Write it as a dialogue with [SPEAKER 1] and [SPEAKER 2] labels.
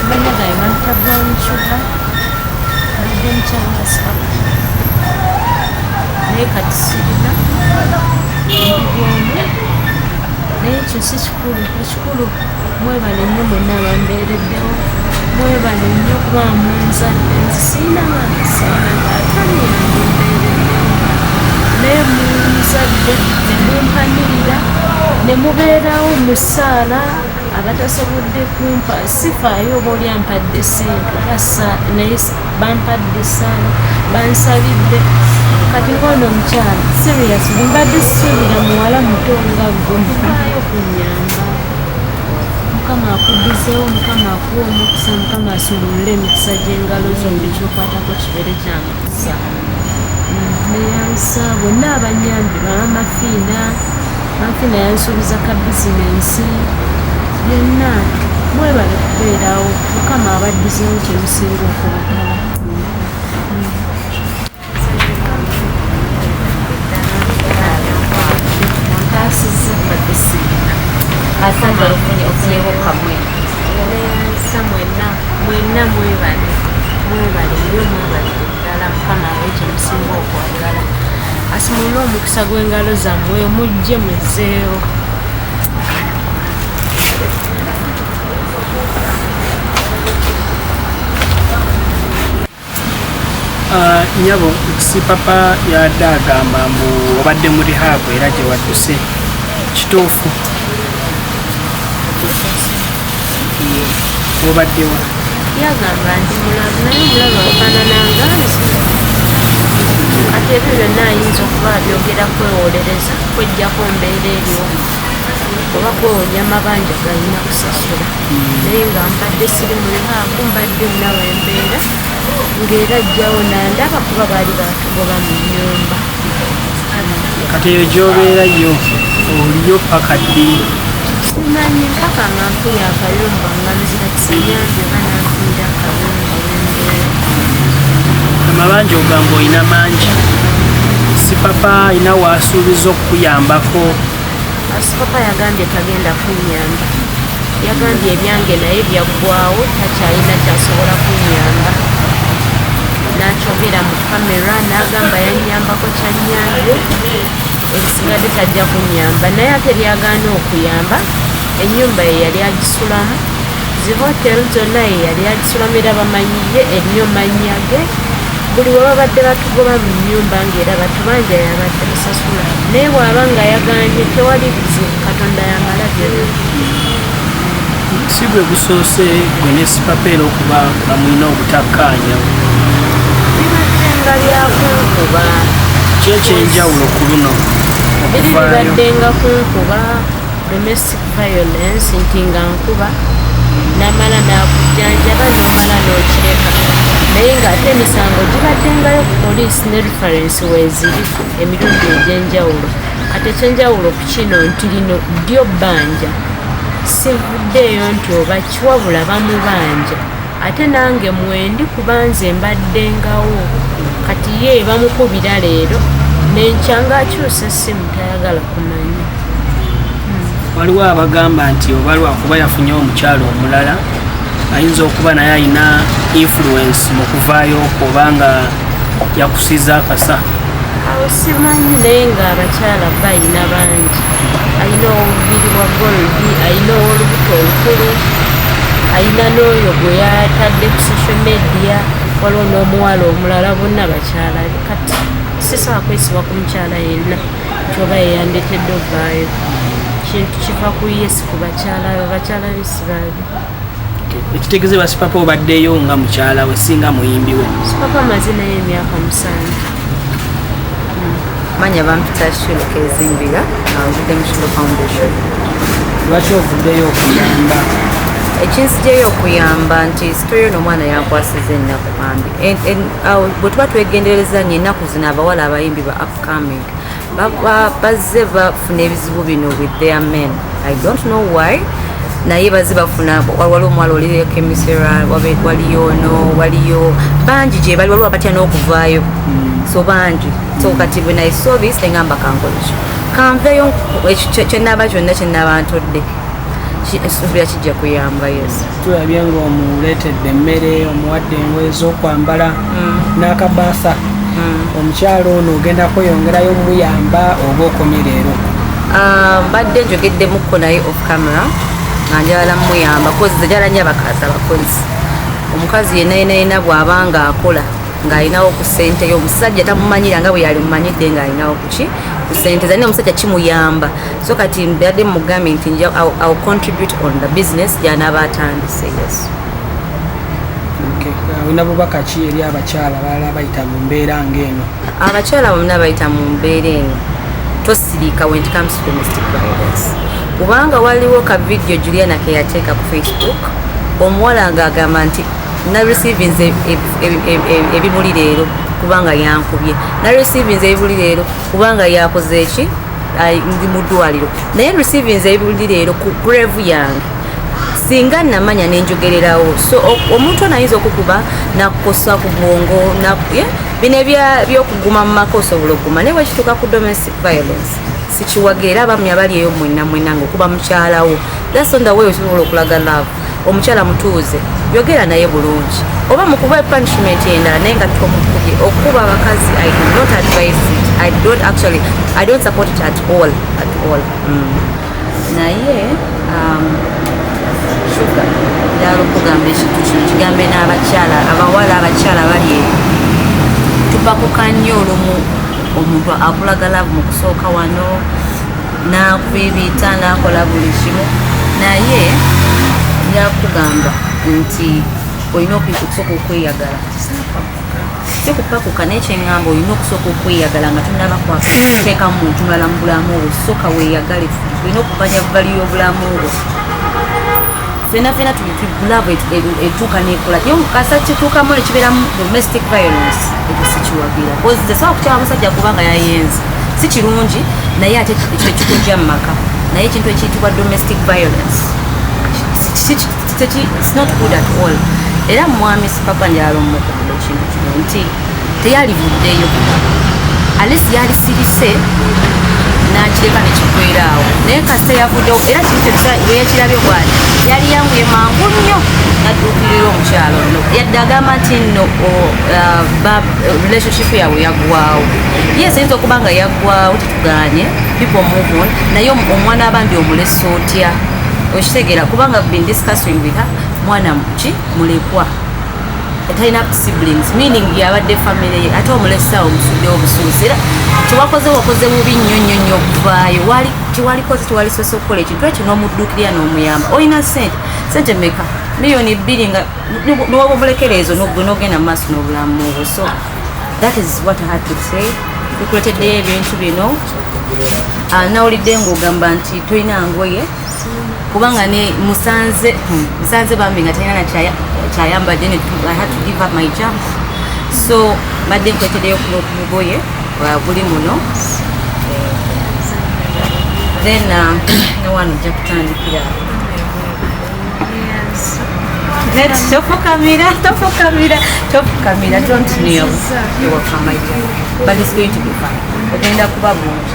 [SPEAKER 1] banyaga emanta brown sugar alidde mukyanga naye kati sirina mbibyomu naye ekyo si kikulu ekikulu mwebale nnyo mwenna bambeereddewo mwebale nnyo kuba munzadde nzisiina atali yange mbeereddewo naye munzadde ne mumpanirira ne mubeerawo mu ssaala abatasobodde kumpa sifaayo oba oli ampadde sente naye bampadde ssaala bansabidde kati ngono omukyala serious mbadde sisuubira muwala muto nga gwe mufaayo kunnyamba mukama akuddizeewo mukama akuwa omukisa mukama asumulule emikisa gy'engalo zo buli kyokwatako kibeere kya mukisa neyansa bonna abanyambi bamafiina mafiina yansuubiza ka bizinensi byonna mwebale kubeerawo mukama abaddizeewo kyemusinga okubatala
[SPEAKER 2] asante ofunyeho kamwe
[SPEAKER 1] neyansa mwenna mwebale nnyo mwebale ddala mukama awe kyemusinga okwagala asimulule omukisa gw'engalo zammwe mujje muzzeewo
[SPEAKER 3] nyabo si papa yadde agamba mbu obadde muri haabu era gye wadduse kituufu obaddewa
[SPEAKER 1] yagamba nti mulabu naye omulabu afaanananga ate ebyo byonna ayinza okuba abyogera kwewolereza kwejjako mbeera eriwo oba kwewonya amabanja galina kusasula naye nga mpadde siri muri haabu mbadde nawe embeera ng'era ajjawo nandaba kuba baali batugoba mu nnyumba
[SPEAKER 3] kati eyo gyobeerayo oliyo paka ddi
[SPEAKER 1] simanyi mpaka nga mpuya akayumba nga nzira kinyambye oba nanfiira akayumba wembeera
[SPEAKER 3] amabanja ogamba olina mangi si papa alina waasuubiza okukuyambako
[SPEAKER 1] papa yagambye tagenda kunyamba yagambye ebyange naye byaggwawo takyalina kyasobola kunyamba nakyogera mu kamera n'agamba yanyambako kyanyambye ebisigadde tajja kunyamba naye ate lyagaana okuyamba ennyumba ye yali agisulamu zihoteri zonna ye yali agisulamu era bamanyiye ennyo mannya ge buli we babadde batugoba mu nnyumba ng'era batubanja yabadde musasula naye bw'aba nga yaganye tewali buzibu katonda yamala byonna
[SPEAKER 3] si gwe gusoose gwe ne sipapeera okuba nga mulina obutakkaanya
[SPEAKER 1] bibaddenga byakunkuba
[SPEAKER 3] kyekyenjawulo ku luno
[SPEAKER 1] bibaddenga kunkuba domestic violence nti nga nkuba namala nakujjanjaba nomala n'okireka naye ng'ate emisango gibaddengayo ku poliisi ne reference weeziri emirundi egy'enjawulo kati ekyenjawulo ku kino nti lino ddyo bbanja sivuddeeyo nti oba kiwabula bamubanja ate nange mwendi kubanze mbaddengawo kati ye bamukubira leero nenkyanga akyusa essimu tayagala kumanya
[SPEAKER 3] waliwo abagamba nti oba lwakuba yafunye omukyalo omulala ayinza okuba naye alina influence mu kuvaayo okwo obanga yakusiza akasa
[SPEAKER 1] awo simanyi naye ng'abakyala bayina bangi ayina obubiri bwa goldi ayina ow'olubuto olukulu ayina n'oyo gwe yatadde ku social media waliwo n'omuwala omulala bonna bakyala be kati sisobola kwesiba ku mukyala yenna kyoba yeyandetedde ovaayo kintu kiva ku yesi ku bakyala be bakyala be sibaabe
[SPEAKER 3] ekitegeezebwa sipapa obaddeyo nga mukyala we singa muyimbi we
[SPEAKER 1] sipapa mazinayo emyaka 7
[SPEAKER 2] manya bampita Shilo Kezimbira nvudde mu Shilo Foundation
[SPEAKER 3] lwaki ovuddeyo okuyamba
[SPEAKER 2] ekinsijeyo okuyamba nti sitoyo n'omwana yankwasiza ennaku bambi bwe tuba twegendereza nnyo ennaku zino abawala abayimbi ba upcoming bazze bafuna ebizibu bino with their men I don't know why naye bazze bafuna waliwo omuwala oliyo kemisera waliyo bangi gye bali waliwo batya n'okuvaayo so bangi so kati bwe naye service engamba kankolekyo kanveeyo kyenaaba kyonna kyenaaba ntodde esuubira kijja kuyamba. Yes,
[SPEAKER 3] tulabye ng'omuleetedde emmere, omuwadde engoye z'okwambala n'akabaasa. Omukyalo ono ogenda kweyongerayo muyamba oba okomye leero?
[SPEAKER 2] Mbadde njogeddemukko naye off camera nga njagala muyamba kozi njagala nnyo abakazi abakozi. Omukazi yenna bw'aba nga akola ng'alinawo ku ssente yo, omusajja tamumanyira nga bwe yali mumanyidde ng'alinawo ku ssente ze, naye omusajja kimuyamba. So kati mbadde mugambye nti I'll contribute on the business gy'anaaba atandise. Yes.
[SPEAKER 3] Olina bubaka ki eri abakyala balala bayita mu mbeera ng'eno?
[SPEAKER 2] Abakyala bonna bayita mu mbeera eno, tosirika when it comes to domestic violence. Kubanga waliwo ka video Juliana ke yateeka ku Facebook, omuwala ng'agamba nti na receivings ebimuli leero kubanga yankubye, na receivings ebimuli leero kubanga yakoze eki ndi mu ddwaliro, naye receivings ebimuli leero ku grave yange singa namanya nenjogererawo. So omuntu anayinza okukuba nakukosa ku bwongo bino byokuguma mu maka osobola okuguma, naye wekituuka ku domestic violence sikiwagira abamu abali eyo mwenna ngaokuba mukyalawo. That's on the way osobola okulaga love. Omukyala mutuuze, yogera naye bulungi, oba mukuba punishment endala naye nga tomukubye. Okuba abakazi I do not advise it. I don't support it at all. Naye shuga njagala okugamba ekintu kino kigambe n'abakyala abawala abakyala bali tupakuka nnyo olumu omuntu akulaga love mu kusooka wano n'akubiibita n'akola buli kimu, naye yakugamba nti olina okusooka okweyagala. Si kupakuka naye kyeŋŋamba olina okusooka okweyagala nga tunaba kwateeka mu muntu mulala mu bulamu obwo. Sooka weeyagale, olina okumanya vali y'obulamu obwo. Fena tulava etuuka nekola kasa kituukamu nekibeeramu domestic violence, ekyo sikiwagira tesobola okukyala musajja kubanga yayenze, si kirungi, naye ate ekyo ekikujja mu maka. Naye ekintu ekiyitibwa domestic violence it's not good at all. Era mwami sipapa njala omukubula ekintu kino nti teyalivuddeyo, alesi yalisirise nakireka nekikwerawo, naye kasita yavuddewo era we yakirabye bwati yali yanguye mangu nnyo nadduukirira omukyalo nno. Yadde agamba nti nno relationship yaabwe yaggwawo. Yes, ayinza okuba nga yaggwawo, tetuganye, people move on, naye omwana abambi omulesa otya? Okitegeera kubanga been discussing with her, mwana muki mulekwa talina siblings, meaning yabadde family ye, ate omulesa omusudde obusuuzi. Era wakoze bubi nnyo okuvaayo, tiwali soose okukola ekintu ekyo n'omudduukirira n'omuyamba. Olina sente meka miliyoni 2 nga niwaba obulekereezo n'ogenda mu maaso n'obulamu obwo. So that is what I had to say. Tukuleteddeyo ebintu bino. Nawulidde ng'ogamba nti tolina ngoye kubanga ne musanze bambi nga talina nakyayambadde, I had to give up my job. So badde nkweteddeyo ku bugoye buli muno, then nowano ojja kutandikira tofukamira, don't kneel, but it's going to be fine. Ogenda kuba bulungi.